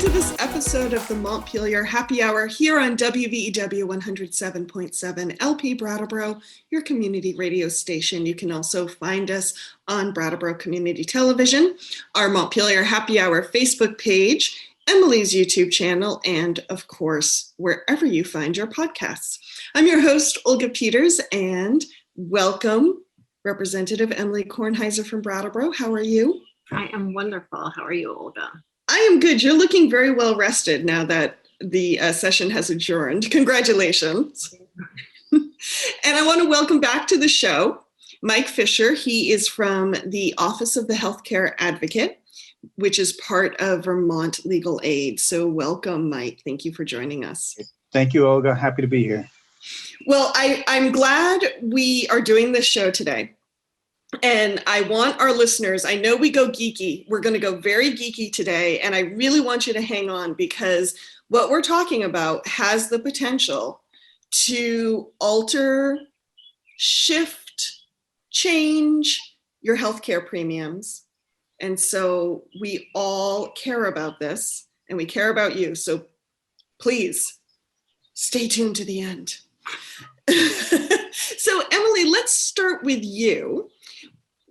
to this episode of the Montpelier Happy Hour here on WVEW 107.7 LP Brattleboro, your community radio station. You can also find us on Brattleboro Community Television, our Montpelier Happy Hour Facebook page, Emilie's YouTube channel, and of course, wherever you find your podcasts. I'm your host, Olga Peters, and welcome, Representative Emilie Kornheiser from Brattleboro. How are you? I am wonderful. How are you, Olga? I am good. You're looking very well rested now that the session has adjourned. Congratulations. And I want to welcome back to the show Mike Fisher. He is from the Office of the Healthcare Advocate, which is part of Vermont Legal Aid. So welcome, Mike. Thank you for joining us. Thank you, Olga. Happy to be here. Well, I'm glad we are doing this show today. And I want our listeners, I know we go geeky. We're going to go very geeky today. And I really want you to hang on because what we're talking about has the potential to alter, shift, change your healthcare premiums. And so we all care about this and we care about you. So please stay tuned to the end. So Emilie, let's start with you.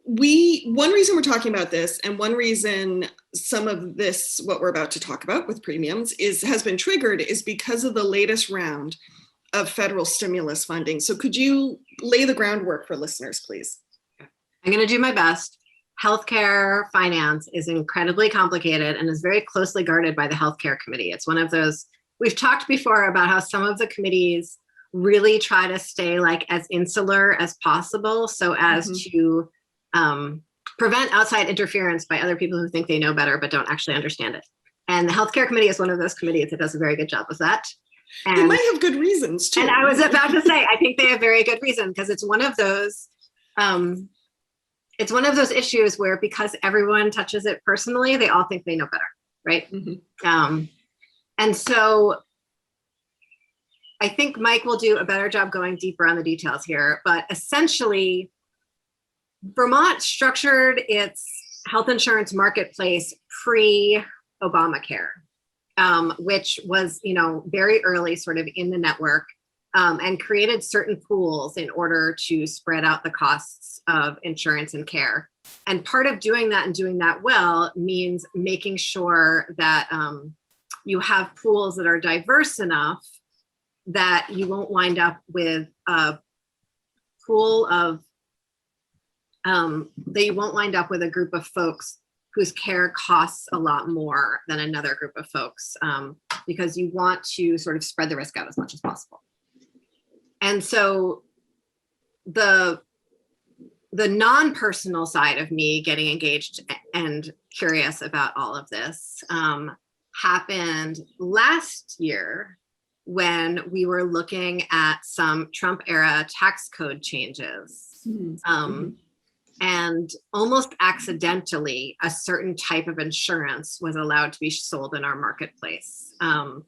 One reason we're talking about this and one reason some of this, what we're about to talk about with premiums has been triggered is because of the latest round of federal stimulus funding. So could you lay the groundwork for listeners, please? I'm going to do my best. Healthcare finance is incredibly complicated and is very closely guarded by the Healthcare Committee. It's one of those, we've talked before about how some of the committees really try to stay like as insular as possible so as to prevent outside interference by other people who think they know better but don't actually understand it. And the Healthcare Committee is one of those committees that does a very good job of that. And they might have good reasons too. And I was about to say, I think they have very good reason because it's one of those issues where because everyone touches it personally, they all think they know better, right? And so I think Mike will do a better job going deeper on the details here, but essentially Vermont structured its health insurance marketplace pre-Obamacare, which was, very early sort of in the network and created certain pools in order to spread out the costs of insurance and care. And part of doing that and doing that well means making sure that you have pools that are diverse enough that you won't wind up with a pool of that you won't wind up with a group of folks whose care costs a lot more than another group of folks because you want to sort of spread the risk out as much as possible. And so the non-personal side of me getting engaged and curious about all of this happened last year when we were looking at some Trump era tax code changes. And almost accidentally, a certain type of insurance was allowed to be sold in our marketplace. And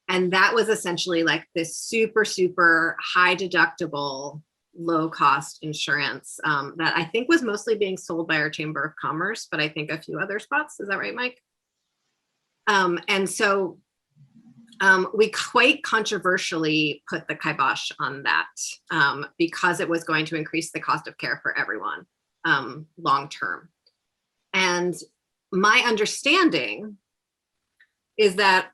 that was essentially like this super, super high deductible, low cost insurance that I think was mostly being sold by our Chamber of Commerce, but I think a few other spots. Is that right, Mike? And so we quite controversially put the kibosh on that because it was going to increase the cost of care for everyone long term. And my understanding is that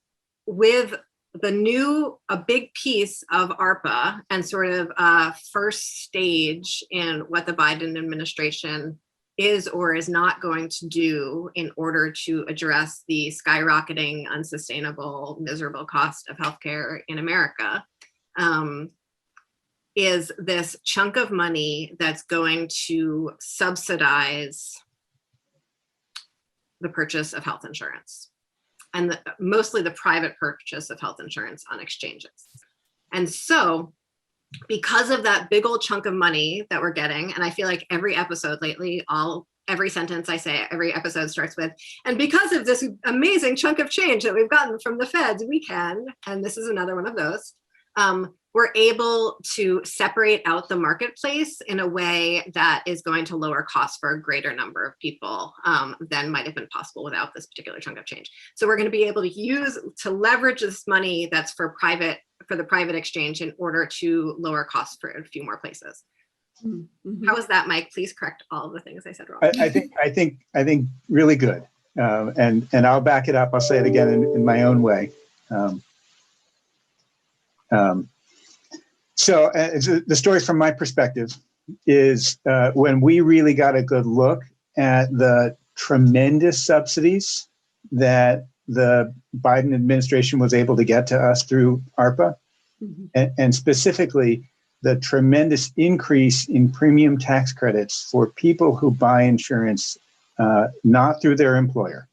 with a big piece of ARPA and sort of a first stage in what the Biden administration is or is not going to do in order to address the skyrocketing, unsustainable, miserable cost of healthcare in America, is this chunk of money that's going to subsidize the purchase of health insurance and mostly the private purchase of health insurance on exchanges. And so because of that big old chunk of money that we're getting, and I feel like every episode lately, every sentence I say, every episode starts with, and because of this amazing chunk of change that we've gotten from the feds, we can, and this is another one of those, we're able to separate out the marketplace in a way that is going to lower costs for a greater number of people than might have been possible without this particular chunk of change. So we're going to be able to leverage this money that's for the private exchange in order to lower costs for a few more places. Mm-hmm. How was that, Mike? Please correct all of the things I said wrong. I think really good. And I'll back it up. I'll say it again in my own way. So the story from my perspective is when we really got a good look at the tremendous subsidies that the Biden administration was able to get to us through ARPA, and specifically the tremendous increase in premium tax credits for people who buy insurance not through their employer,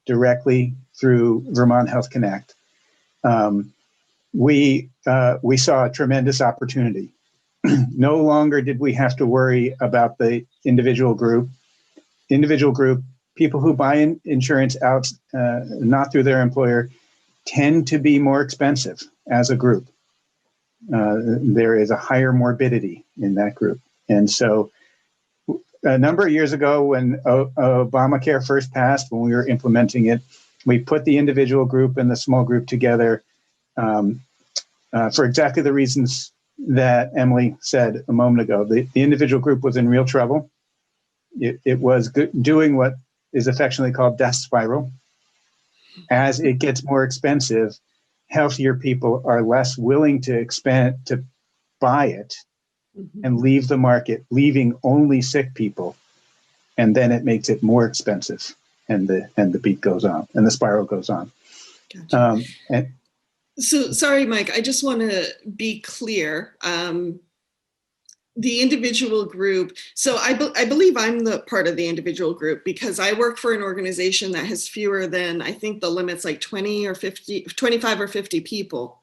directly through Vermont Health Connect. We saw a tremendous opportunity. No longer did we have to worry about the individual group. People who buy insurance out not through their employer tend to be more expensive as a group. There is a higher morbidity in that group. And so a number of years ago when Obamacare first passed, when we were implementing it, we put the individual group and the small group together for exactly the reasons that Emilie said a moment ago. The individual group was in real trouble. It was doing what is affectionately called death spiral. As it gets more expensive, healthier people are less willing to buy it and leave the market, leaving only sick people. And then it makes it more expensive, and the beat goes on, and the spiral goes on. Gotcha. So sorry, Mike, I just want to be clear. The individual group, so I believe I'm the part of the individual group because I work for an organization that has fewer than, I think the limit's like 20 or 50, 25 or 50 people.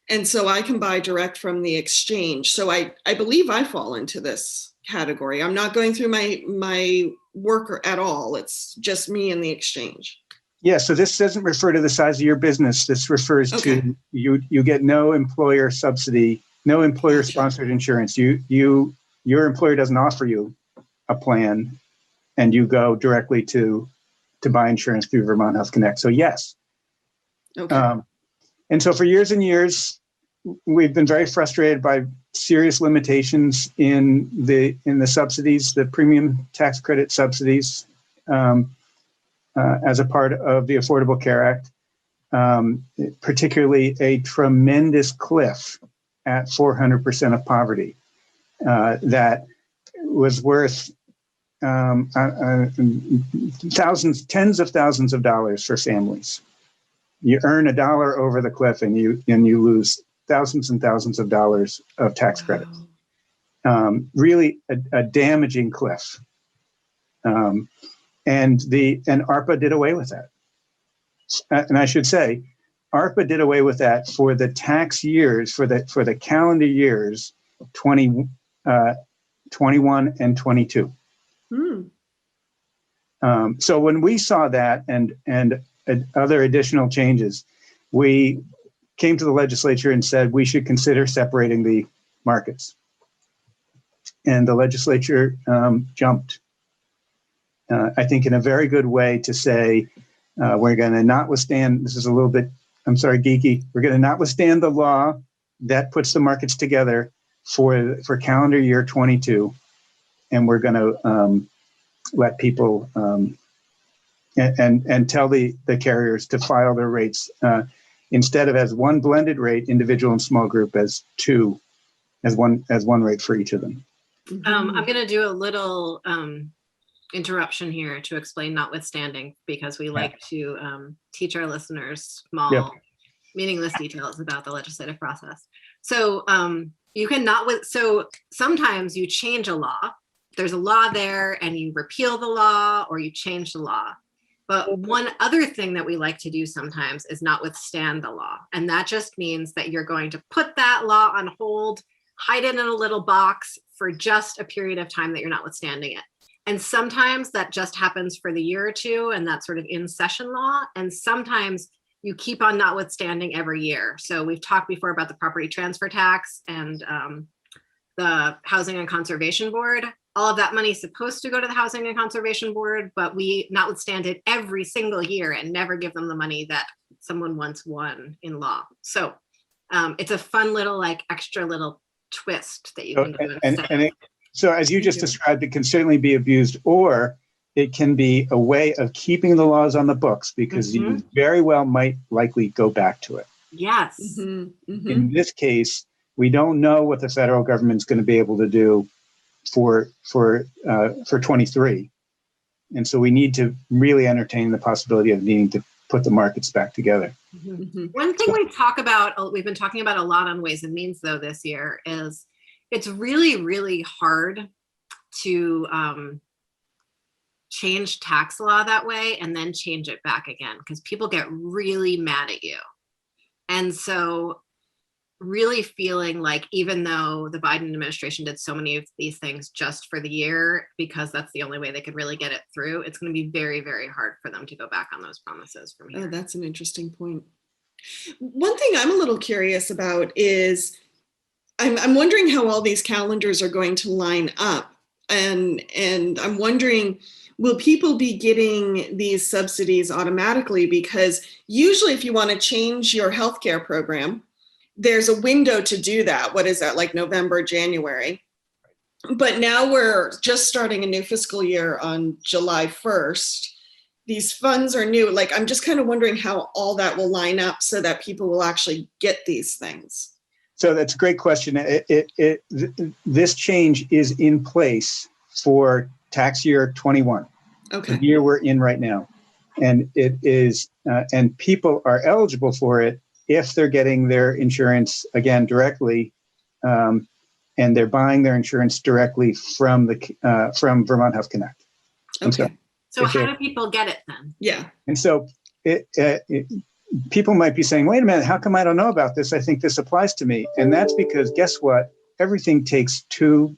And so I can buy direct from the exchange. So I believe I fall into this category. I'm not going through my worker at all. It's just me and the exchange. Yeah, so this doesn't refer to the size of your business. This refers to you get no employer subsidy, no employer sponsored insurance. Your employer doesn't offer you a plan, and you go directly to buy insurance through Vermont Health Connect. So yes. Okay. And so for years and years, we've been very frustrated by serious limitations in the subsidies, the premium tax credit subsidies. As a part of the Affordable Care Act, particularly a tremendous cliff at 400% of poverty that was worth tens of thousands of dollars for families. You earn $1 over the cliff, and you lose thousands and thousands of dollars of tax credits. Really a damaging cliff. And ARPA did away with that. And I should say, ARPA did away with that for the tax years, for the calendar years 21 and 22. So when we saw that and other additional changes, we came to the legislature and said we should consider separating the markets. And the legislature jumped. I think in a very good way to say, we're going to notwithstand, this is a little bit, I'm sorry, geeky, we're going to notwithstand the law that puts the markets together for calendar year 22, and we're going to let people and tell the carriers to file their rates instead of as one blended rate, individual and small group, as two, as one rate for each of them. I'm going to do a little interruption here to explain notwithstanding, because we like to teach our listeners small, meaningless details about the legislative process. So so sometimes you change a law. There's a law there and you repeal the law or you change the law. But one other thing that we like to do sometimes is notwithstand the law. And that just means that you're going to put that law on hold, hide it in a little box for just a period of time that you're notwithstanding it. And sometimes that just happens for the year or two, and that's sort of in session law. And sometimes you keep on notwithstanding every year. So we've talked before about the property transfer tax and the Housing and Conservation Board. All of that money is supposed to go to the Housing and Conservation Board, but we notwithstand it every single year and never give them the money that someone once won in law. So it's a fun little, like, extra little twist that you can do instead. So as you just described, it can certainly be abused, or it can be a way of keeping the laws on the books, because you very well might likely go back to it. Yes. In this case, we don't know what the federal government's going to be able to do for 23. And so we need to really entertain the possibility of needing to put the markets back together. One thing we've been talking about a lot on Ways and Means, though, this year is it's really, really hard to change tax law that way and then change it back again, because people get really mad at you. And so really feeling like, even though the Biden administration did so many of these things just for the year, because that's the only way they could really get it through, it's going to be very, very hard for them to go back on those promises from here. Oh, that's an interesting point. One thing I'm a little curious about is I'm wondering how all these calendars are going to line up. And I'm wondering, will people be getting these subsidies automatically? Because usually if you want to change your healthcare program, there's a window to do that. What is that, like November, January? But now we're just starting a new fiscal year on July 1st. These funds are new. Like, I'm just kind of wondering how all that will line up so that people will actually get these things. So that's a great question. This change is in place for tax year 21, okay, the year we're in right now. And it is, and people are eligible for it if they're getting their insurance, again, directly, and they're buying their insurance directly from Vermont Health Connect. Okay. So how do people get it then? Yeah. And so people might be saying, wait a minute, how come I don't know about this? I think this applies to me. And that's because, guess what? Everything takes too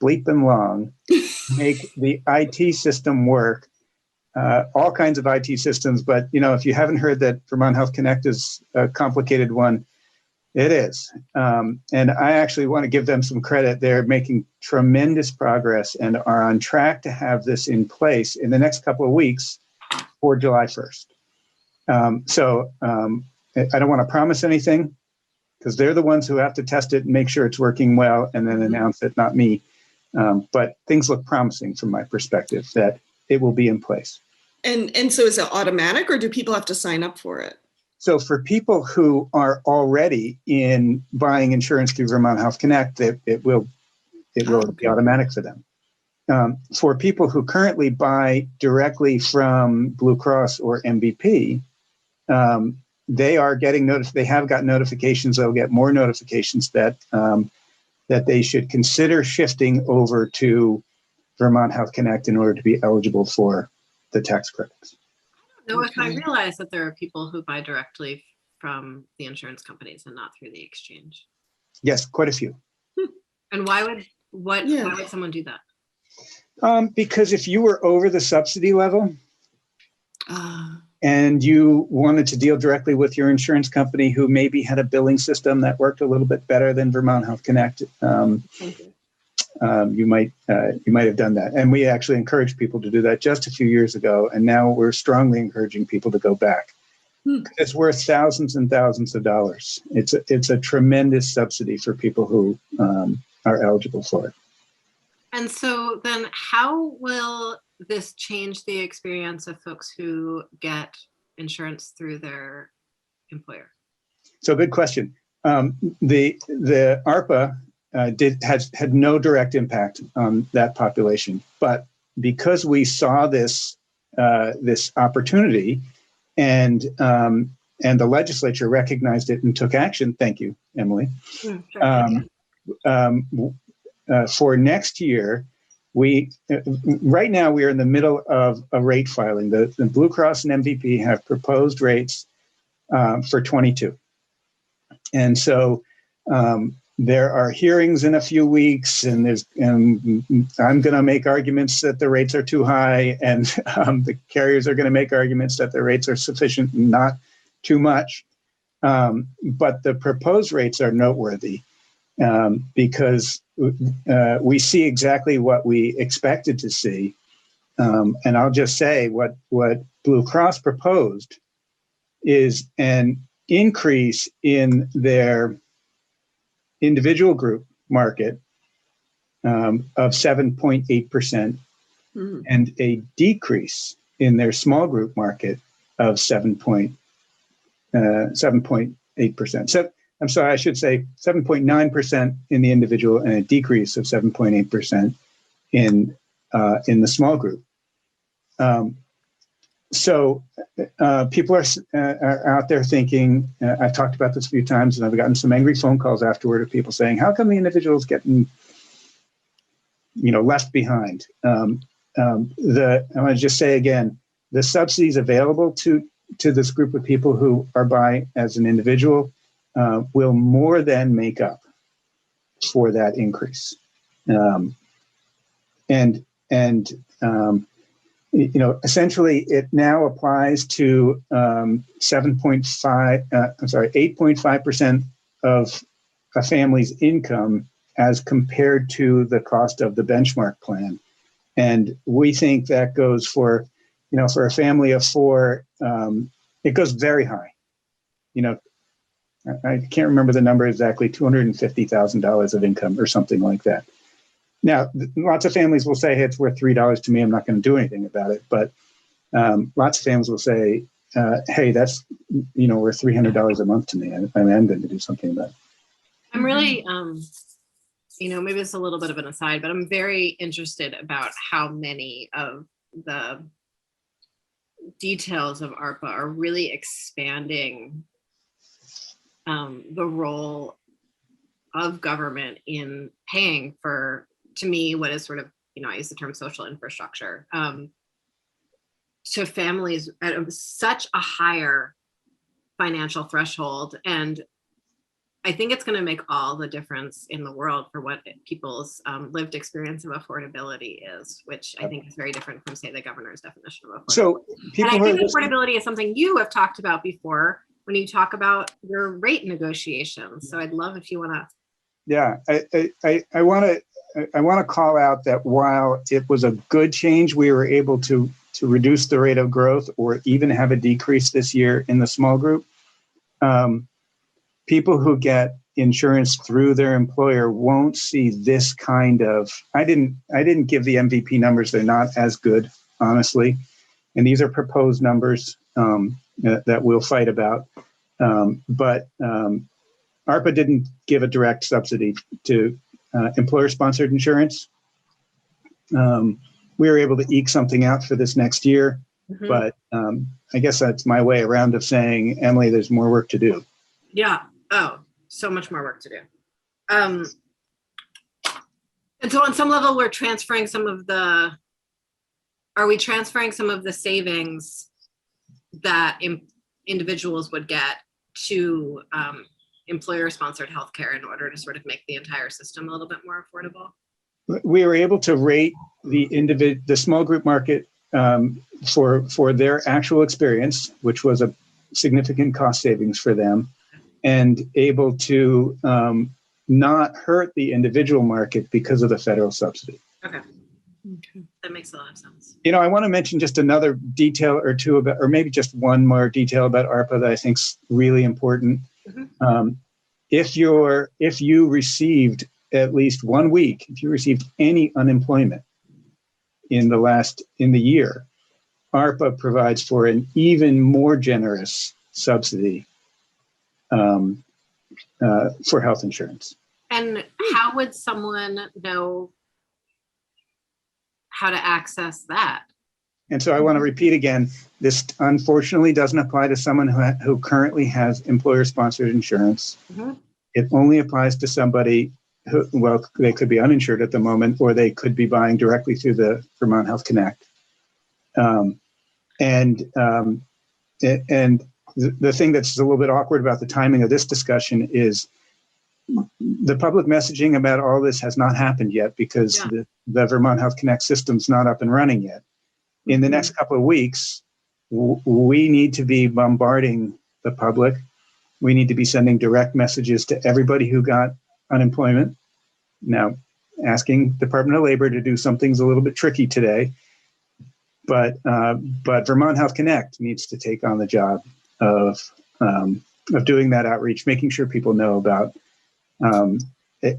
bleeping long to make the IT system work. All kinds of IT systems, but if you haven't heard that Vermont Health Connect is a complicated one, it is. And I actually want to give them some credit. They're making tremendous progress and are on track to have this in place in the next couple of weeks for July 1st. So I don't want to promise anything, because they're the ones who have to test it and make sure it's working well and then announce it, not me. But things look promising from my perspective that it will be in place. And so is it automatic, or do people have to sign up for it? So for people who are already in buying insurance through Vermont Health Connect, it will be automatic for them. For people who currently buy directly from Blue Cross or MVP, they are getting they have got notifications. They'll get more notifications that they should consider shifting over to Vermont Health Connect in order to be eligible for the tax credits. I don't know if I realize that there are people who buy directly from the insurance companies and not through the exchange. Yes, quite a few. And why would someone do that? Because if you were over the subsidy level and you wanted to deal directly with your insurance company, who maybe had a billing system that worked a little bit better than Vermont Health Connect, you might have done that. And we actually encouraged people to do that just a few years ago. And now we're strongly encouraging people to go back. It's worth thousands and thousands of dollars. It's a tremendous subsidy for people who are eligible for it. And so then how will this change the experience of folks who get insurance through their employer? So good question. The ARPA had no direct impact on that population, but because we saw this opportunity, and the legislature recognized it and took action. Thank you, Emily. For next year, right now we are in the middle of a rate filing. The Blue Cross and MVP have proposed rates for 22, and so. There are hearings in a few weeks, and I'm going to make arguments that the rates are too high, and the carriers are going to make arguments that the rates are sufficient and not too much. But the proposed rates are noteworthy because we see exactly what we expected to see. And I'll just say what Blue Cross proposed is an increase in their individual group market of 7.8% and a decrease in their small group market of 7.8%. So, I'm sorry, I should say 7.9% in the individual and a decrease of 7.8% in the small group. So people are out there thinking, I've talked about this a few times, and I've gotten some angry phone calls afterward of people saying, how come the individual's getting, left behind? I want to just say again, the subsidies available to this group of people who are by as an individual will more than make up for that increase. Essentially, it now applies to 8.5% of a family's income as compared to the cost of the benchmark plan. And we think that goes for a family of four, it goes very high. I can't remember the number exactly, $250,000 of income or something like that. Now, lots of families will say, hey, it's worth $3 to me. I'm not going to do anything about it. But lots of families will say, hey, that's, worth $300 a month to me. I'm going to do something about it. I'm really, maybe it's a little bit of an aside, but I'm very interested about how many of the details of ARPA are really expanding the role of government in paying for, to me, what is sort of, I use the term social infrastructure, to families at such a higher financial threshold. And I think it's going to make all the difference in the world for what people's lived experience of affordability is, which I think is very different from, say, the governor's definition of affordability. So people and I think affordability is something you have talked about before when you talk about your rate negotiations. So I'd love if you want to. Yeah, I want to call out that while it was a good change, we were able to reduce the rate of growth or even have a decrease this year in the small group. People who get insurance through their employer won't see this kind of. I didn't give the MVP numbers; they're not as good, honestly, and these are proposed numbers that we'll fight about. But ARPA didn't give a direct subsidy to employer-sponsored insurance. We were able to eke something out for this next year, but I guess that's my way around of saying, Emily, there's more work to do. Yeah. Oh, so much more work to do. And so on some level, are we transferring some of the savings that individuals would get to employer-sponsored healthcare in order to sort of make the entire system a little bit more affordable? We were able to rate the small group market for their actual experience, which was a significant cost savings for them, and able to not hurt the individual market because of the federal subsidy. Okay. That makes a lot of sense. I want to mention just another detail or two about, or maybe just one more detail about ARPA that I think is really important. If you received at least 1 week, if you received any unemployment in the year, ARPA provides for an even more generous subsidy for health insurance. And how would someone know how to access that? And so I want to repeat again, this unfortunately doesn't apply to someone who currently has employer-sponsored insurance. It only applies to somebody who, well, they could be uninsured at the moment, or they could be buying directly through the Vermont Health Connect. And the thing that's a little bit awkward about the timing of this discussion is the public messaging about all this has not happened yet because the Vermont Health Connect system's not up and running yet. In the next couple of weeks, we need to be bombarding the public. We need to be sending direct messages to everybody who got unemployment. Now, asking Department of Labor to do something's a little bit tricky today, but Vermont Health Connect needs to take on the job of doing that outreach, making sure people know about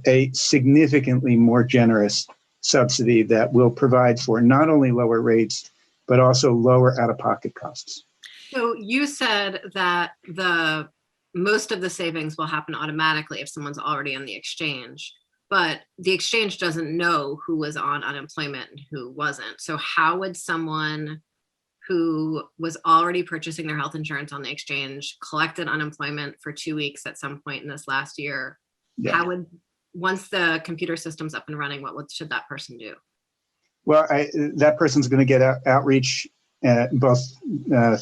a significantly more generous subsidy that will provide for not only lower rates, but also lower out-of-pocket costs. So you said that most of the savings will happen automatically if someone's already on the exchange, but the exchange doesn't know who was on unemployment and who wasn't. So how would someone who was already purchasing their health insurance on the exchange, collected unemployment for 2 weeks at some point in this last year, how would, once the computer system's up and running, what should that person do? Well, that person's going to get outreach both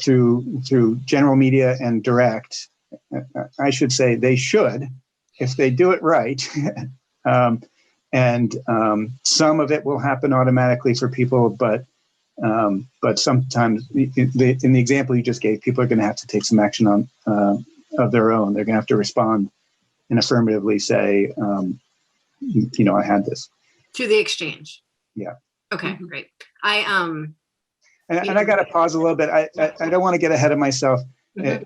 through general media and direct. I should say they should, if they do it right. And some of it will happen automatically for people, but sometimes in the example you just gave, people are going to have to take some action on of their own. They're going to have to respond and affirmatively say, I had this. To the exchange. Yeah. Okay, great. And I got to pause a little bit. I don't want to get ahead of myself. Mm-hmm.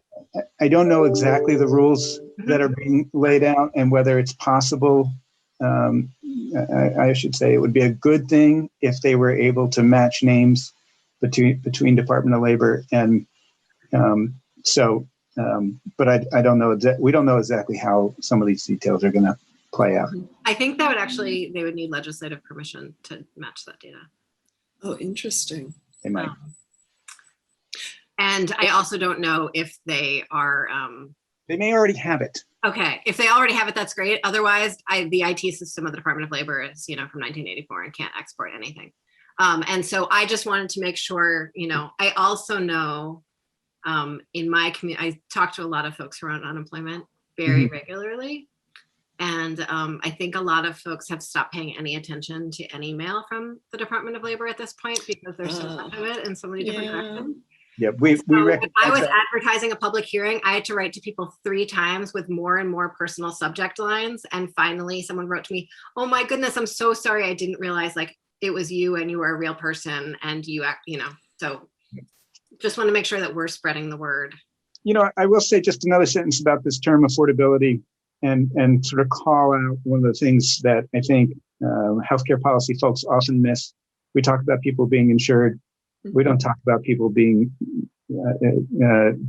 I don't know exactly the rules that are being laid out and whether it's possible. I should say it would be a good thing if they were able to match names between Department of Labor and but I don't know. We don't know exactly how some of these details are going to play out. I think that they would need legislative permission to match that data. Oh, interesting. They might. And I also don't know if they are. They may already have it. Okay, if they already have it, that's great. Otherwise, the IT system of the Department of Labor is, from 1984 and can't export anything. And so I just wanted to make sure, I also know in my community, I talk to a lot of folks who are on unemployment very regularly. And I think a lot of folks have stopped paying any attention to any mail from the Department of Labor at this point because there's so much of it in so many different directions. Yeah, we recognize I was advertising a public hearing. I had to write to people 3 times with more and more personal subject lines. And finally, someone wrote to me, "Oh my goodness, I'm so sorry. I didn't realize it was you and you were a real person and you act, So just want to make sure that we're spreading the word." I will say just another sentence about this term affordability and sort of call out one of the things that I think healthcare policy folks often miss. We talk about people being insured. We don't talk about people being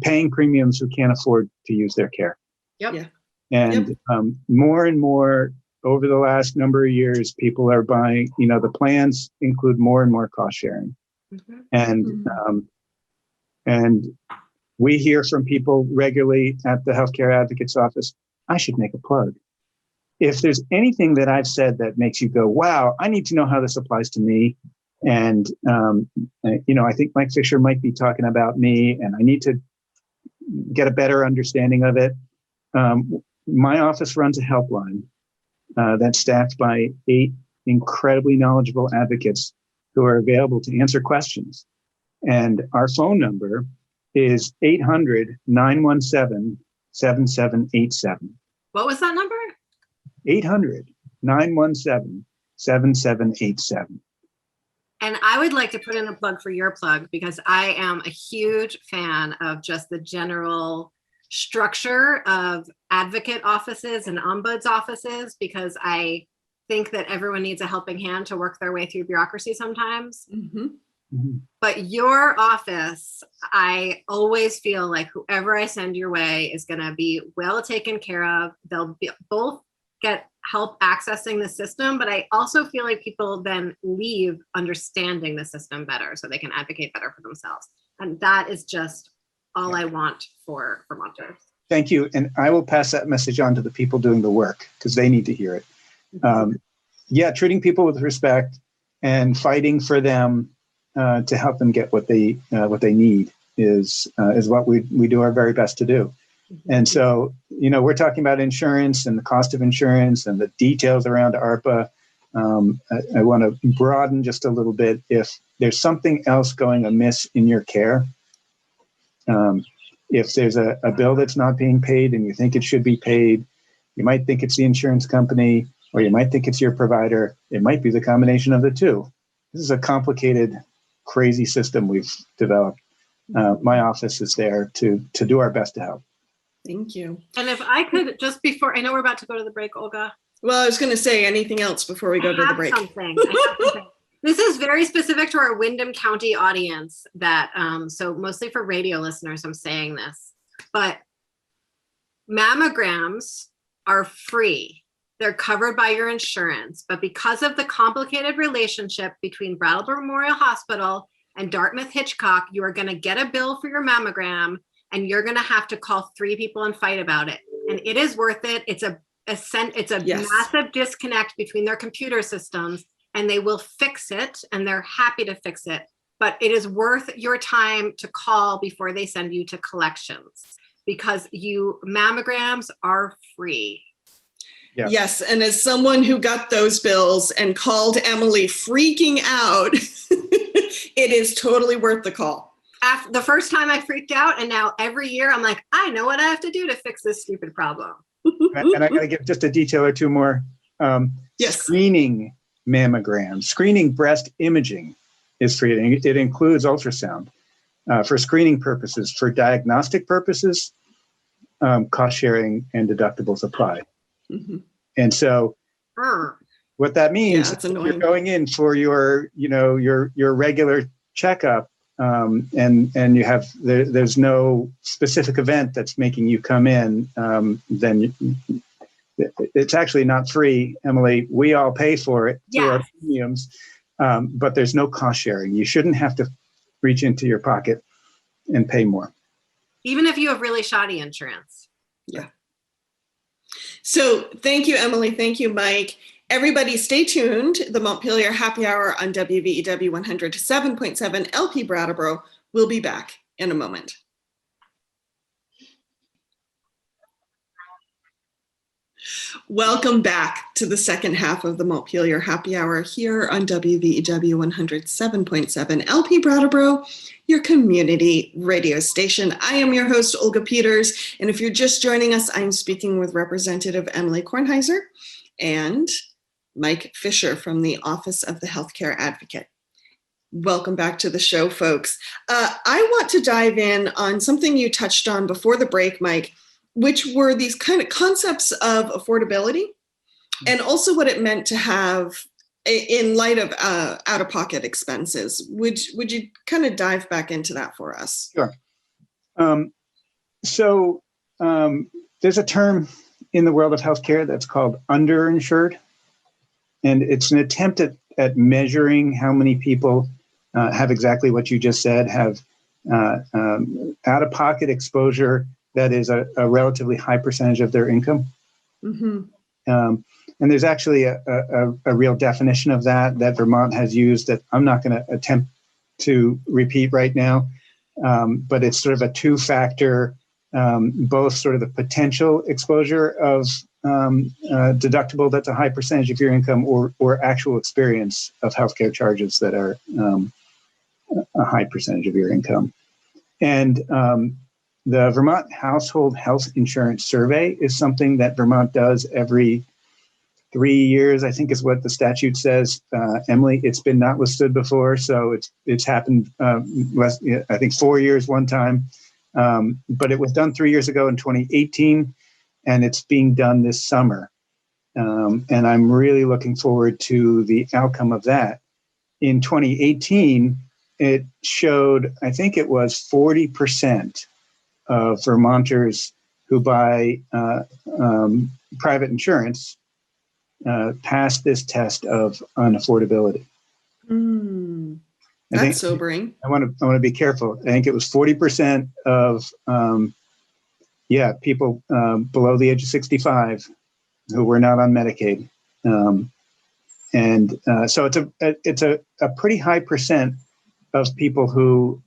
paying premiums who can't afford to use their care. Yep. Yeah. And more and more over the last number of years, people are buying, the plans include more and more cost sharing. And we hear from people regularly at the Healthcare Advocate's Office. I should make a plug. If there's anything that I've said that makes you go, wow, I need to know how this applies to me. And, I think Mike Fisher might be talking about me and I need to get a better understanding of it. My office runs a helpline that's staffed by 8 incredibly knowledgeable advocates who are available to answer questions. And our phone number is 800-917-7787. What was that number? 800-917-7787. And I would like to put in a plug for your plug because I am a huge fan of just the general structure of advocate offices and ombuds offices, because I think that everyone needs a helping hand to work their way through bureaucracy sometimes. But your office, I always feel like whoever I send your way is going to be well taken care of. They'll both get help accessing the system, but I also feel like people then leave understanding the system better so they can advocate better for themselves. And that is just all I want for Vermonters. Thank you. And I will pass that message on to the people doing the work because they need to hear it. Treating people with respect and fighting for them to help them get what they need is what we do our very best to do. And so, we're talking about insurance and the cost of insurance and the details around ARPA. I want to broaden just a little bit. If there's something else going amiss in your care, If there's a bill that's not being paid and you think it should be paid, you might think it's the insurance company, or you might think it's your provider. It might be the combination of the two. This is a complicated, crazy system we've developed. My office is there to do our best to help. Thank you. And if I could, just before, I know we're about to go to the break, Olga. Well, I was going to say anything else before we go to the break. I have something. This is very specific to our Windham County audience that, so mostly for radio listeners, I'm saying this, but mammograms are free. They're covered by your insurance, but because of the complicated relationship between Brattleboro Memorial Hospital and Dartmouth Hitchcock, you are going to get a bill for your mammogram and you're going to have to call 3 people and fight about it. And it is worth it. It's a yes. Massive disconnect between their computer systems, and they will fix it, and they're happy to fix it. But it is worth your time to call before they send you to collections, because mammograms are free. Yeah. Yes, and as someone who got those bills and called Emilie freaking out, it is totally worth the call. After the first time I freaked out, and now every year I'm like, I know what I have to do to fix this stupid problem. And I got to give just a detail or two more. Yes. Screening mammograms, screening breast imaging is free. It includes ultrasound for screening purposes. For diagnostic purposes, cost sharing and deductibles apply. Mm-hmm. And so what that means is you're going in for your regular checkup, and you have there's no specific event that's making you come in, then it's actually not free, Emilie. We all pay for it through our premiums, but there's no cost sharing. You shouldn't have to reach into your pocket and pay more, even if you have really shoddy insurance. Yeah. So thank you, Emilie. Thank you, Mike. Everybody stay tuned. The Montpelier Happy Hour on WVEW 107.7 LP Brattleboro will be back in a moment. Welcome back to the second half of the Montpelier Happy Hour here on WVEW 107.7 LP Brattleboro, your community radio station. I am your host, Olga Peters, and if you're just joining us, I'm speaking with Representative Emilie Kornheiser and Mike Fisher from the Office of the Healthcare Advocate. Welcome back to the show, folks. I want to dive in on something you touched on before the break, Mike, which were these kind of concepts of affordability and also what it meant to have in light of out-of-pocket expenses. Would you kind of dive back into that for us? Sure. So there's a term in the world of healthcare that's called underinsured. And it's an attempt at measuring how many people have exactly what you just said, have out-of-pocket exposure that is a relatively high percentage of their income. Mm-hmm. And there's actually a real definition of that Vermont has used that I'm not going to attempt to repeat right now. But it's sort of a two-factor, both sort of the potential exposure of deductible that's a high percentage of your income or actual experience of healthcare charges that are a high percentage of your income. And the Vermont Household Health Insurance Survey is something that Vermont does every 3 years, I think is what the statute says. Emilie, it's been not withstood before, so it's happened I think 4 years one time. But it was done 3 years ago in 2018, and it's being done this summer. And I'm really looking forward to the outcome of that. In 2018, it showed, I think it was 40% of Vermonters who buy private insurance passed this test of unaffordability. That's sobering. I want to be careful. I think it was 40% of people below the age of 65 who were not on Medicaid, and so it's a pretty high percent of people who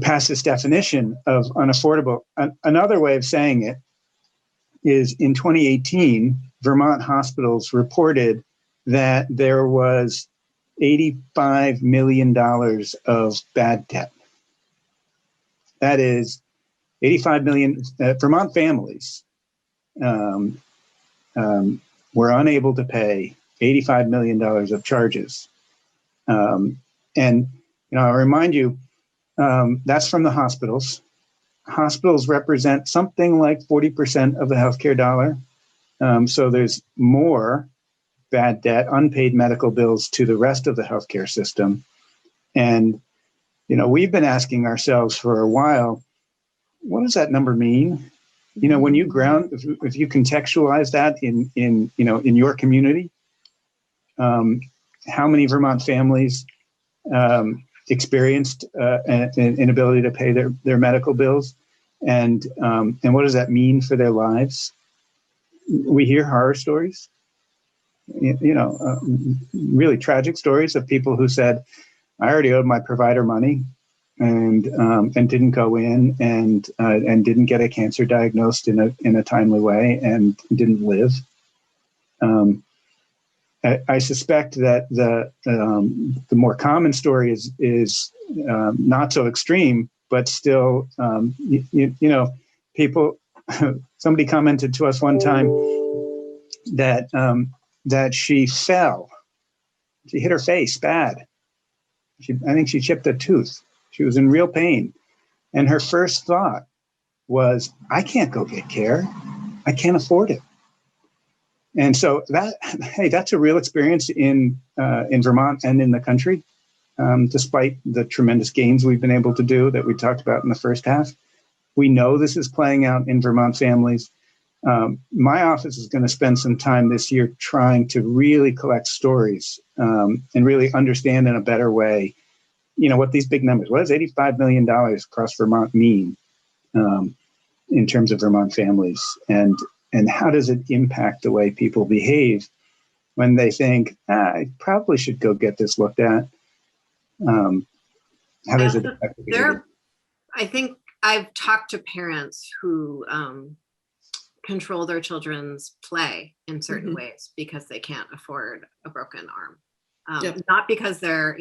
pass this definition of unaffordable. Another way of saying it is in 2018, Vermont hospitals reported that there was $85 million of bad debt. That is 85 million Vermont families were unable to pay $85 million of charges. And I'll remind you, that's from the hospitals. Hospitals represent something like 40% of the healthcare dollar. So there's more bad debt, unpaid medical bills to the rest of the healthcare system. And, we've been asking ourselves for a while, what does that number mean? When you if you contextualize that in your community, how many Vermont families experienced an inability to pay their medical bills, and what does that mean for their lives? We hear horror stories, really tragic stories of people who said, "I already owed my provider money, and didn't go in and didn't get a cancer diagnosed in a timely way and didn't live." I suspect that the more common story is not so extreme, but still, people. Somebody commented to us one time that she fell. She hit her face bad. I think she chipped a tooth. She was in real pain, and her first thought was, "I can't go get care. I can't afford it." And so that's a real experience in Vermont and in the country, despite the tremendous gains we've been able to do that we talked about in the first half. We know this is playing out in Vermont families. My office is going to spend some time this year trying to really collect stories and really understand in a better way, what these big numbers, what does $85 million across Vermont mean in terms of Vermont families, and how does it impact the way people behave when they think, I probably should go get this looked at? How does it affect the behavior? I think I've talked to parents who control their children's play in certain ways because they can't afford a broken arm. Not because they're,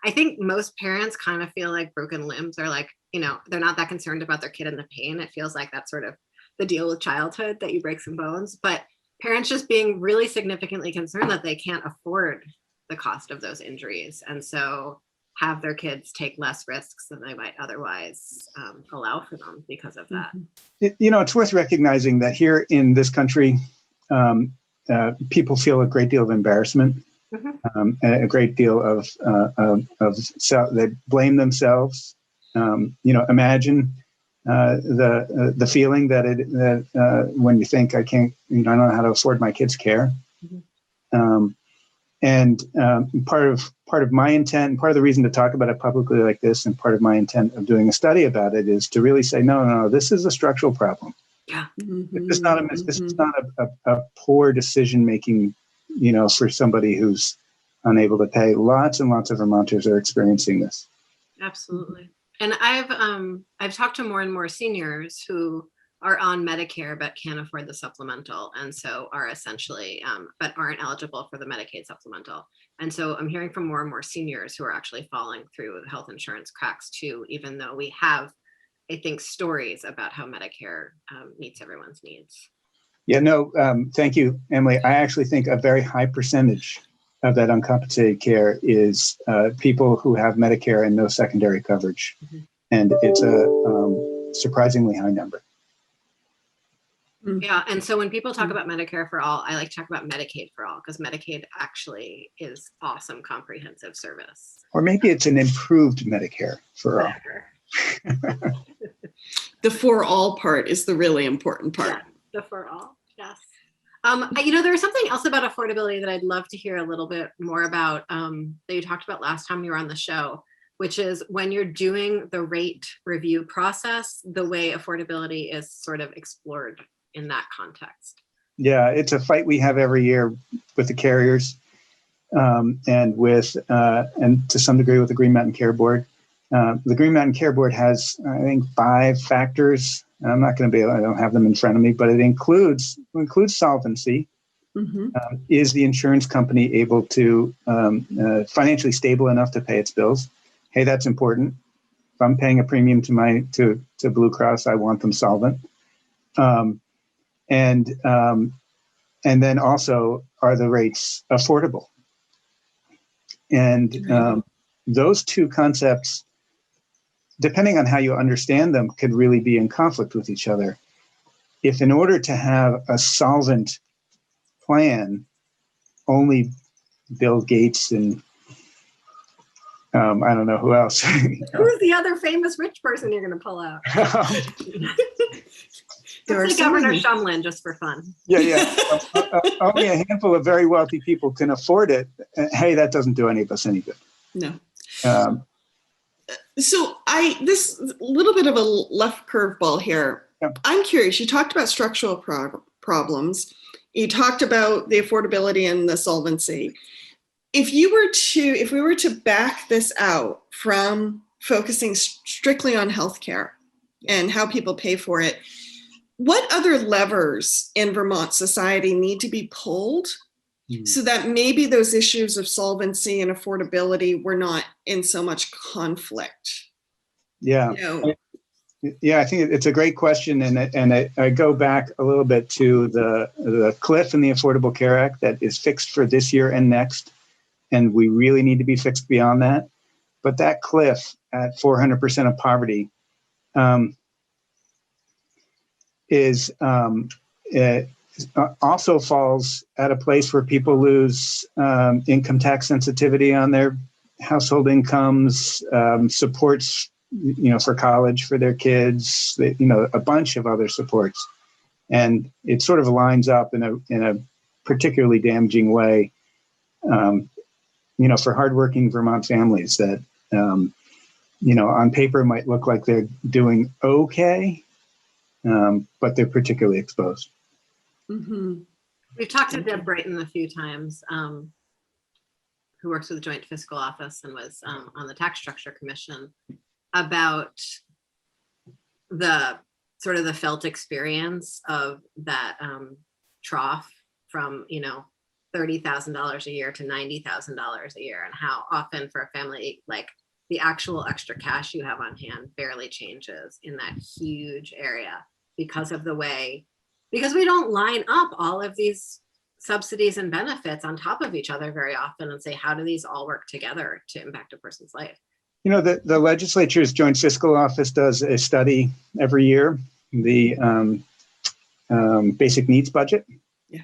I think most parents kind of feel like broken limbs are like, they're not that concerned about their kid and the pain. It feels like that's sort of the deal with childhood, that you break some bones. But parents just being really significantly concerned that they can't afford the cost of those injuries. And so have their kids take less risks than they might otherwise allow for them because of that. It's worth recognizing that here in this country, people feel a great deal of embarrassment, a great deal of they blame themselves. Imagine the feeling that when you think, I don't know how to afford my kids' care. And part of my intent, and part of the reason to talk about it publicly like this, and part of my intent of doing a study about it, is to really say, no, this is a structural problem. Yeah. This is not a poor decision making, for somebody who's unable to pay. Lots and lots of Vermonters are experiencing this. Absolutely. And I've talked to more and more seniors who are on Medicare but can't afford the supplemental, and so are essentially but aren't eligible for the Medicaid supplemental. And so I'm hearing from more and more seniors who are actually falling through health insurance cracks too, even though we have, I think, stories about how Medicare meets everyone's needs. Yeah, no, thank you, Emily. I actually think a very high percentage of that uncompensated care is people who have Medicare and no secondary coverage. And it's a surprisingly high number. Yeah, and so when people talk about Medicare for all, I like to talk about Medicaid for all, because Medicaid actually is awesome comprehensive service. Or maybe it's an improved Medicare for all. The for all part is the really important part. Yeah, the for all, yes. There was something else about affordability that I'd love to hear a little bit more about that you talked about last time you were on the show, which is when you're doing the rate review process, the way affordability is sort of explored in that context. Yeah, it's a fight we have every year with the carriers and to some degree with the Green Mountain Care Board. The Green Mountain Care Board has, I think, 5 factors. I'm not going to I don't have them in front of me, but it includes solvency. Is the insurance company able to financially stable enough to pay its bills? Hey, that's important. I'm paying a premium to Blue Cross, I want them solvent. And then also, are the rates affordable? And those two concepts, depending on how you understand them, could really be in conflict with each other. If in order to have a solvent plan, only Bill Gates and I don't know who else. Who's the other famous rich person you're going to pull out? Let's say Governor Shumlin, just for fun. Yeah. Only a handful of very wealthy people can afford it. Hey, that doesn't do any of us any good. No. So this little bit of a left curveball here. Yeah. I'm curious. You talked about structural problems. You talked about the affordability and the solvency. If we were to back this out from focusing strictly on healthcare and how people pay for it, what other levers in Vermont society need to be pulled so that maybe those issues of solvency and affordability were not in so much conflict? Yeah. Yeah, I think it's a great question. And I go back a little bit to the cliff in the Affordable Care Act that is fixed for this year and next. And we really need to be fixed beyond that. But that cliff at 400% of poverty it also falls at a place where people lose income tax sensitivity on their household incomes, supports, for college for their kids, a bunch of other supports. And it sort of lines up in a particularly damaging way, for hardworking Vermont families that, on paper might look like they're doing okay, but they're particularly exposed. Mm-hmm. We've talked to Deb Brighton a few times, who works with the Joint Fiscal Office and was on the Tax Structure Commission, about the sort of the felt experience of that trough from, $30,000 a year to $90,000 a year, and how often for a family, like the actual extra cash you have on hand barely changes in that huge area because we don't line up all of these subsidies and benefits on top of each other very often and say, how do these all work together to impact a person's life? The legislature's Joint Fiscal Office does a study every year, the basic needs budget. Yeah.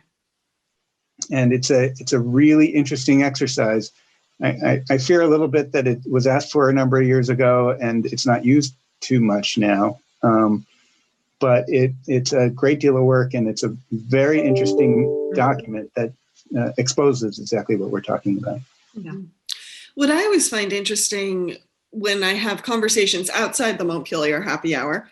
And it's a really interesting exercise. I fear a little bit that it was asked for a number of years ago and it's not used too much now. But it's a great deal of work, and it's a very interesting document that exposes exactly what we're talking about. Yeah. What I always find interesting when I have conversations outside the Montpelier Happy Hour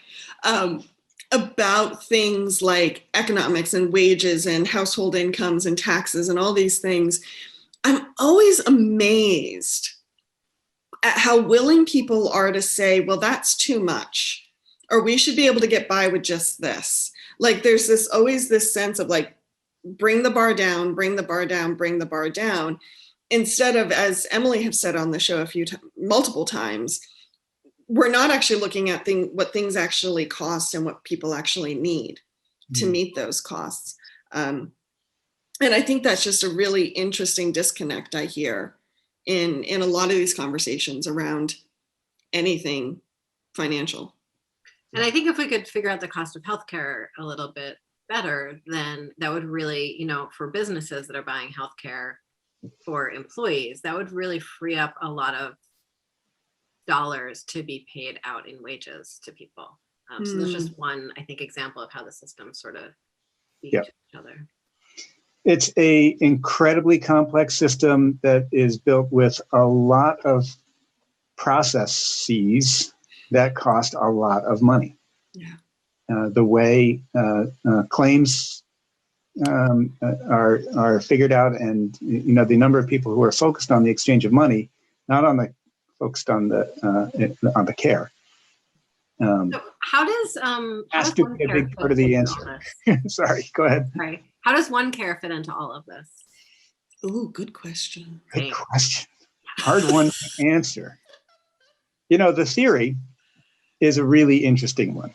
about things like economics and wages and household incomes and taxes and all these things, I'm always amazed at how willing people are to say, well, that's too much, or we should be able to get by with just this. Like there's always this sense of like, bring the bar down, bring the bar down, bring the bar down. Instead of, as Emilie has said on the show multiple times, we're not actually looking at what things actually cost and what people actually need to meet those costs. And I think that's just a really interesting disconnect I hear in a lot of these conversations around anything financial. And I think if we could figure out the cost of healthcare a little bit better, then that would really, for businesses that are buying healthcare for employees, that would really free up a lot of dollars to be paid out in wages to people. So there's just one, I think, example of how the system sort of feed each other. It's a incredibly complex system that is built with a lot of processes that cost a lot of money. Yeah. The way claims are figured out, and the number of people who are focused on the exchange of money, not focused on the care. So how does has to be a big part of the answer. Sorry, go ahead. Right. How does one care fit into all of this? Oh, good question. Good question. Hard one to answer. The theory is a really interesting one.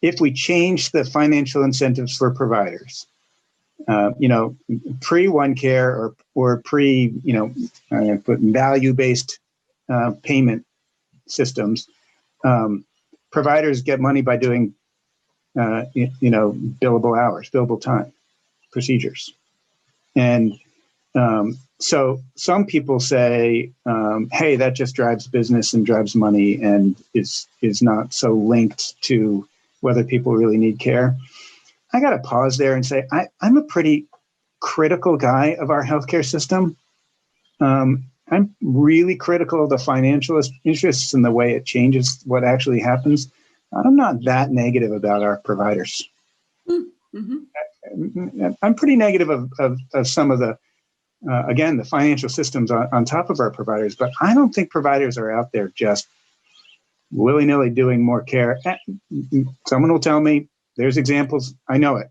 If we change the financial incentives for providers, pre-One Care or pre, value-based payment systems, providers get money by doing, billable hours, billable time procedures. And so some people say, hey, that just drives business and drives money and is not so linked to whether people really need care. I got to pause there and say, I'm a pretty critical guy of our healthcare system. I'm really critical of the financial interests and the way it changes what actually happens. I'm not that negative about our providers. Mm-hmm. I'm pretty negative of some of the, again, the financial systems on top of our providers, but I don't think providers are out there just willy-nilly doing more care. Someone will tell me there's examples. I know it.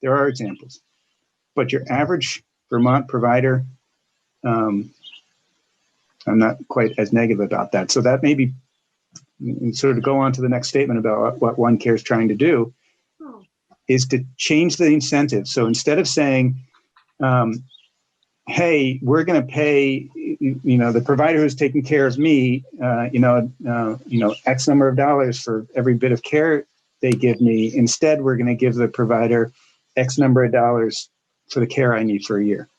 There are examples. But your average Vermont provider, I'm not quite as negative about that. So that maybe sort of go on to the next statement about what One Care is trying to do is to change the incentive. So instead of saying, hey, we're going to pay, the provider who's taking care of me, X number of dollars for every bit of care they give me. Instead, we're going to give the provider X number of dollars for the care I need for a year.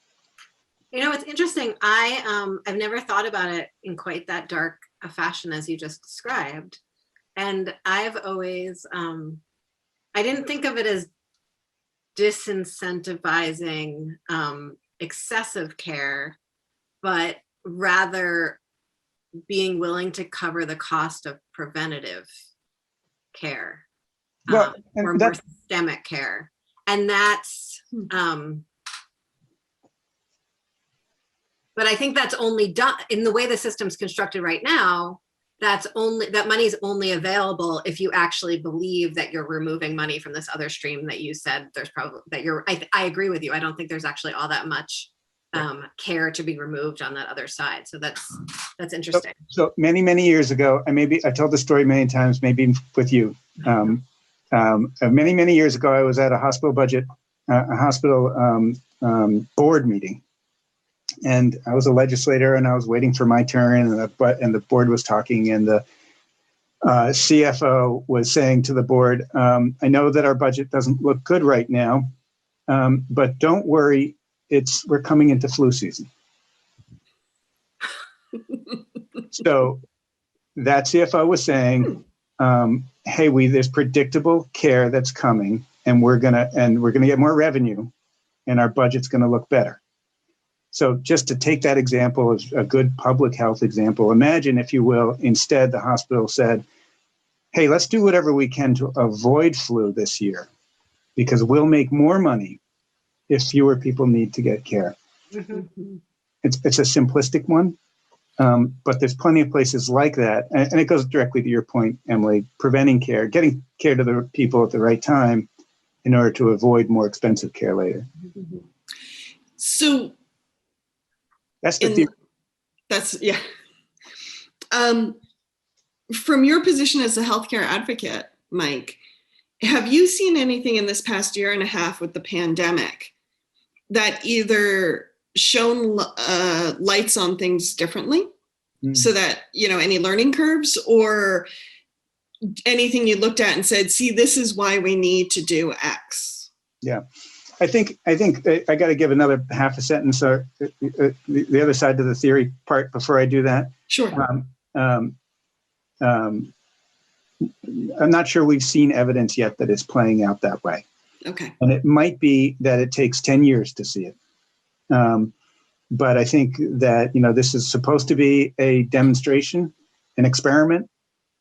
It's interesting. I've never thought about it in quite that dark a fashion as you just described. And I've always, I didn't think of it as disincentivizing excessive care, but rather being willing to cover the cost of preventative care, or more systemic care. And that's, but I think that's only done in the way the system's constructed right now. That money is only available if you actually believe that you're removing money from this other stream that you said there's probably I agree with you. I don't think there's actually all that much care to be removed on that other side. So that's interesting. So many years ago, I told the story many times, maybe with you. Many years ago, I was at a hospital board meeting. And I was a legislator and I was waiting for my turn and the board was talking and the CFO was saying to the board, I know that our budget doesn't look good right now, but don't worry, we're coming into flu season. So that CFO was saying, hey, there's predictable care that's coming and we're gonna get more revenue and our budget's gonna look better. So just to take that example as a good public health example, imagine, if you will, instead the hospital said, hey, let's do whatever we can to avoid flu this year because we'll make more money if fewer people need to get care. Mm-hmm. It's a simplistic one, but there's plenty of places like that. And it goes directly to your point, Emilie, preventing care, getting care to the people at the right time in order to avoid more expensive care later. Mm-hmm. So that's the theory. Yeah. From your position as a healthcare advocate, Mike, have you seen anything in this past year and a half with the pandemic that either shone lights on things differently, so that, any learning curves or anything you looked at and said, see, this is why we need to do X? Yeah. I think I got to give another half a sentence or the other side to the theory part before I do that. Sure. I'm not sure we've seen evidence yet that it's playing out that way. Okay. And it might be that it takes 10 years to see it. But I think that, this is supposed to be a demonstration, an experiment.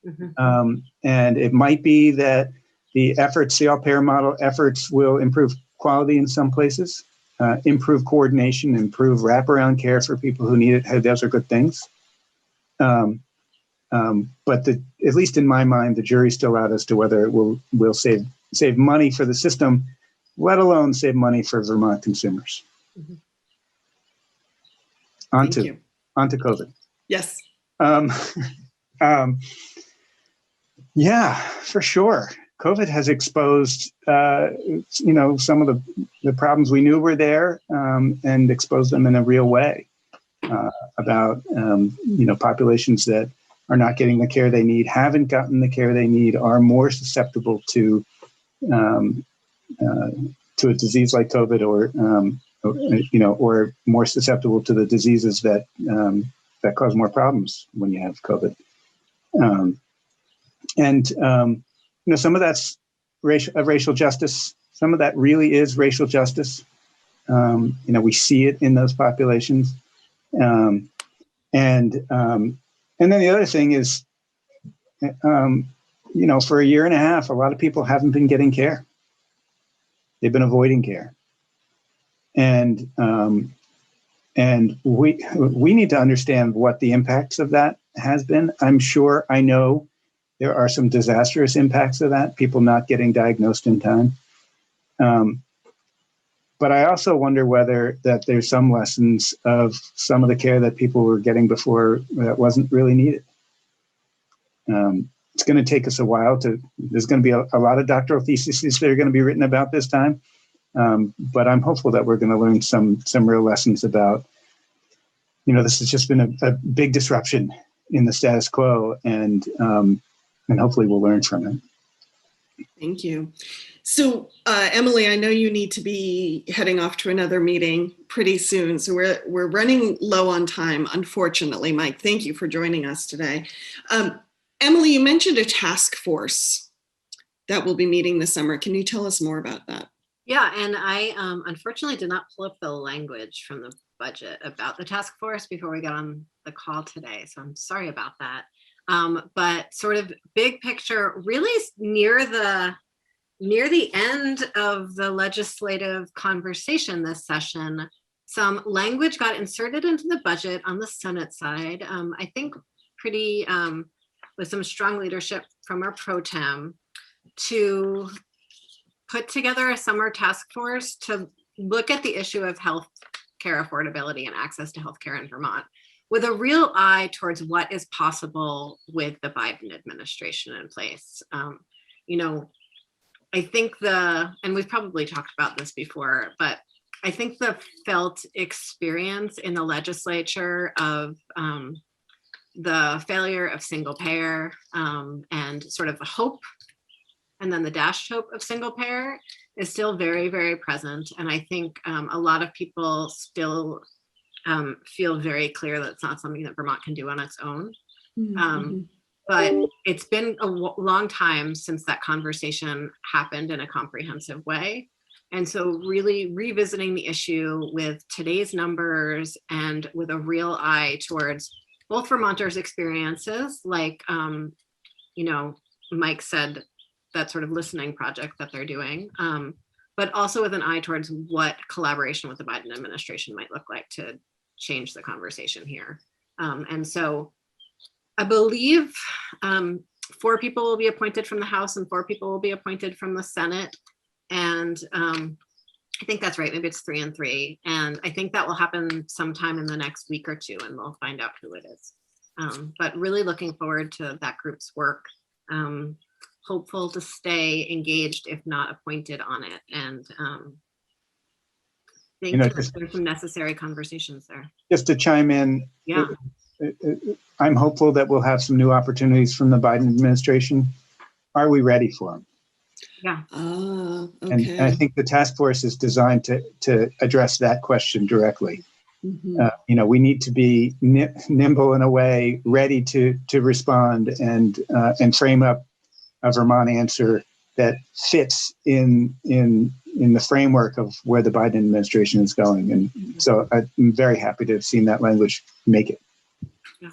Mm-hmm. And it might be that the all-payer model efforts will improve quality in some places, improve coordination, improve wraparound care for people who need it. Those are good things. But at least in my mind, the jury's still out as to whether it will save money for the system, let alone save money for Vermont consumers. Mm-hmm. On to COVID. Yes. Yeah, for sure. COVID has exposed, some of the problems we knew were there, and exposed them in a real way, about, populations that are not getting the care they need, haven't gotten the care they need, are more susceptible to a disease like COVID, or more susceptible to the diseases that cause more problems when you have COVID. Some of that's racial justice. Some of that really is racial justice. We see it in those populations. And then the other thing is, for a year and a half, a lot of people haven't been getting care. They've been avoiding care. And we need to understand what the impacts of that has been. I know there are some disastrous impacts of that, people not getting diagnosed in time. But I also wonder whether that there's some lessons of some of the care that people were getting before that wasn't really needed. It's going to take us a while there's going to be a lot of doctoral theses that are going to be written about this time. But I'm hopeful that we're going to learn some real lessons about, this has just been a big disruption in the status quo, and hopefully we'll learn from it. Thank you. So, Emilie, I know you need to be heading off to another meeting pretty soon. So we're running low on time, unfortunately. Mike, thank you for joining us today. Emilie, you mentioned a task force that will be meeting this summer. Can you tell us more about that? Yeah, and I unfortunately did not pull up the language from the budget about the task force before we got on the call today. So I'm sorry about that. But sort of big picture, really near the end of the legislative conversation this session, some language got inserted into the budget on the Senate side. I think pretty with some strong leadership from our pro tem to put together a summer task force to look at the issue of health care affordability and access to healthcare in Vermont, with a real eye towards what is possible with the Biden administration in place. I think and we've probably talked about this before, but I think the felt experience in the legislature of the failure of single payer and sort of the hope and then the dashed hope of single payer is still very, very present. And I think a lot of people still feel very clear that it's not something that Vermont can do on its own. But it's been a long time since that conversation happened in a comprehensive way. And so really revisiting the issue with today's numbers and with a real eye towards both Vermonters' experiences, like, Mike said, that sort of listening project that they're doing, but also with an eye towards what collaboration with the Biden administration might look like to change the conversation here. And so I believe 4 people will be appointed from the House and 4 people will be appointed from the Senate. And I think that's right. Maybe it's 3 and 3. And I think that will happen sometime in the next week or 2, and we'll find out who it is. But really looking forward to that group's work. Hopeful to stay engaged, if not appointed on it. And think there's some necessary conversations there. Just to chime in, yeah, I'm hopeful that we'll have some new opportunities from the Biden administration. Are we ready for them? Yeah. Okay. And I think the task force is designed to address that question directly. We need to be nimble in a way, ready to respond and frame up a Vermont answer that fits in the framework of where the Biden administration is going. And so I'm very happy to have seen that language make it. Yeah.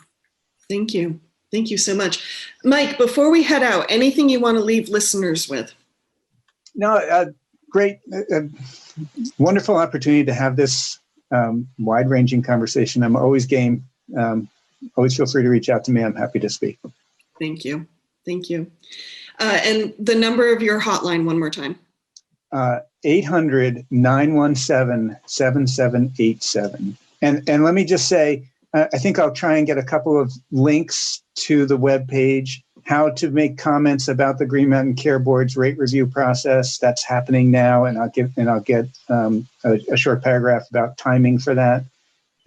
Thank you. Thank you so much. Mike, before we head out, anything you want to leave listeners with? No, great, wonderful opportunity to have this wide-ranging conversation. I'm always game. Always feel free to reach out to me. I'm happy to speak. Thank you. Thank you. And the number of your hotline one more time. 800-917-7787. And let me just say, I think I'll try and get a couple of links to the webpage, how to make comments about the Green Mountain Care Board's rate review process. That's happening now, and I'll get a short paragraph about timing for that.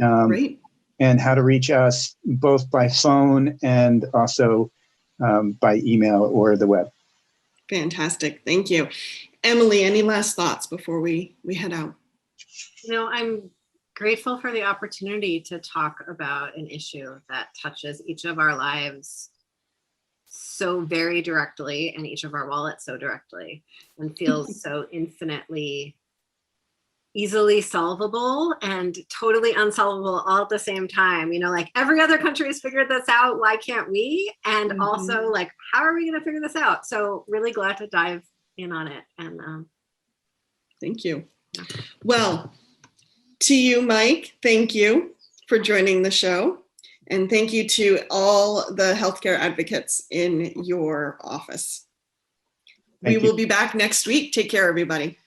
Great. And how to reach us both by phone and also by email or the web. Fantastic. Thank you. Emilie, any last thoughts before we head out? I'm grateful for the opportunity to talk about an issue that touches each of our lives so very directly and each of our wallets so directly, and feels so infinitely easily solvable and totally unsolvable all at the same time. Like every other country has figured this out. Why can't we? And also like, how are we going to figure this out? So really glad to dive in on it. And thank you. Well, to you, Mike, thank you for joining the show. And thank you to all the healthcare advocates in your office. We will be back next week. Take care, everybody.